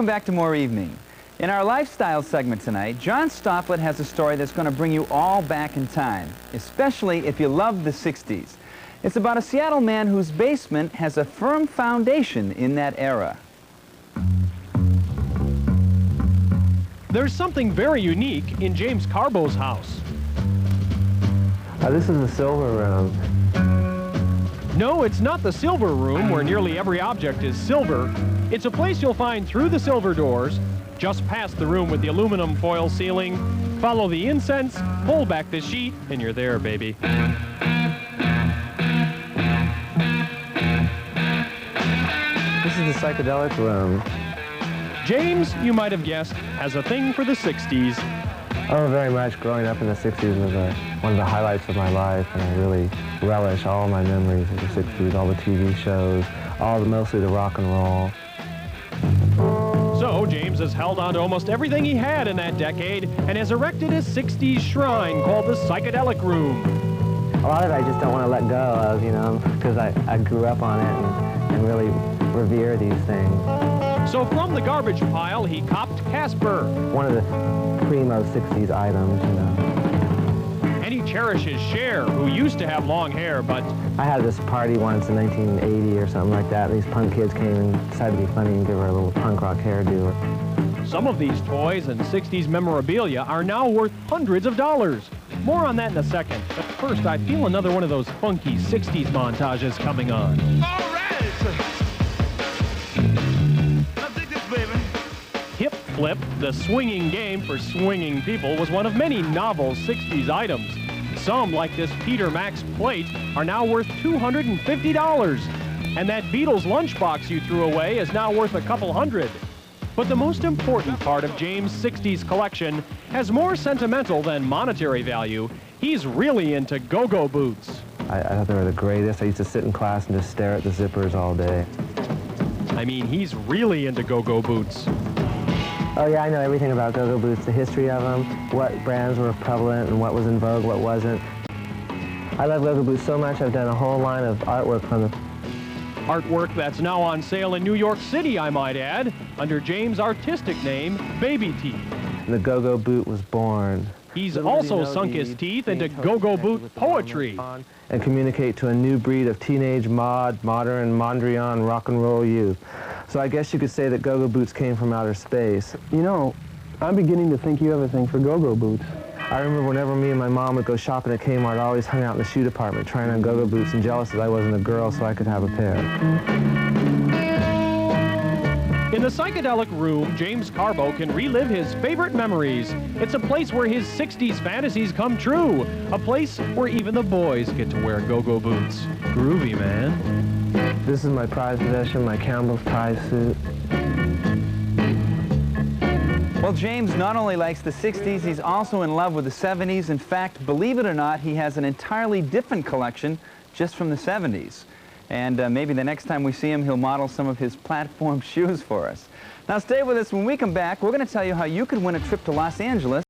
Welcome back to More Evening. In our lifestyle segment tonight, John Stofflet has a story that's going to bring you all back in time, especially if you love the 60s. It's about a Seattle man whose basement has a firm foundation in that era. There's something very unique in James Carbo's house. This is the silver room. No, it's not the silver room where nearly every object is silver. It's a place you'll find through the silver doors, just past the room with the aluminum foil ceiling. Follow the incense, pull back the sheet, and you're there, baby. This is the psychedelic room. James, you might have guessed, has a thing for the 60s. Oh, very much. Growing up in the 60s was one of the highlights of my life, and I really relish all my memories of the 60s, all the TV shows, mostly the rock and roll. So, James has held on to almost everything he had in that decade and has erected a 60s shrine called the Psychedelic Room. A lot of it I just don't want to let go of, you know, because I grew up on it and really revere these things. So from the garbage pile, he copped Casper. One of the primo 60s items, you know. And he cherishes Cher, who used to have long hair, but... I had this party once in 1980 or something like that, and these punk kids came and decided to be funny and give her a little punk rock hairdo. Some of these toys and 60s memorabilia are now worth hundreds of dollars. More on that in a second. But first, I feel another one of those funky 60s montages coming on. All right! Hip Flip, the swinging game for swinging people, was one of many novel 60s items. Some, like this Peter Max plate, are now worth $250. And that Beatles lunchbox you threw away is now worth a couple hundred. But the most important part of James' 60s collection has more sentimental than monetary value. He's really into go-go boots. I thought they were the greatest. I used to sit in class and just stare at the zippers all day. I mean, he's really into go-go boots. Oh yeah, I know everything about go-go boots, the history of them, what brands were prevalent and what was in vogue, what wasn't. I love go-go boots so much, I've done a whole line of artwork from them. Artwork that's now on sale in New York City, I might add, under James' artistic name, Babyteeth. The go-go boot was born. He's also sunk his teeth into go-go boot poetry. And communicate to a new breed of teenage modern Mondrian rock and roll youth. So I guess you could say that go-go boots came from outer space. You know, I'm beginning to think you have a thing for go-go boots. I remember whenever me and my mom would go shopping at Kmart, I always hung out in the shoe department trying on go-go boots and jealous that I wasn't a girl so I could have a pair. In the Psychedelic Room, James Carbo can relive his favorite memories. It's a place where his 60s fantasies come true. A place where even the boys get to wear go-go boots. Groovy, man. This is my prized possession, my Campbell's tie suit. Well, James not only likes the 60s, he's also in love with the 70s. In fact, believe it or not, he has an entirely different collection just from the 70s. And maybe the next time we see him, he'll model some of his platform shoes for us. Now, stay with us. When we come back, we're going to tell you how you could win a trip to Los Angeles.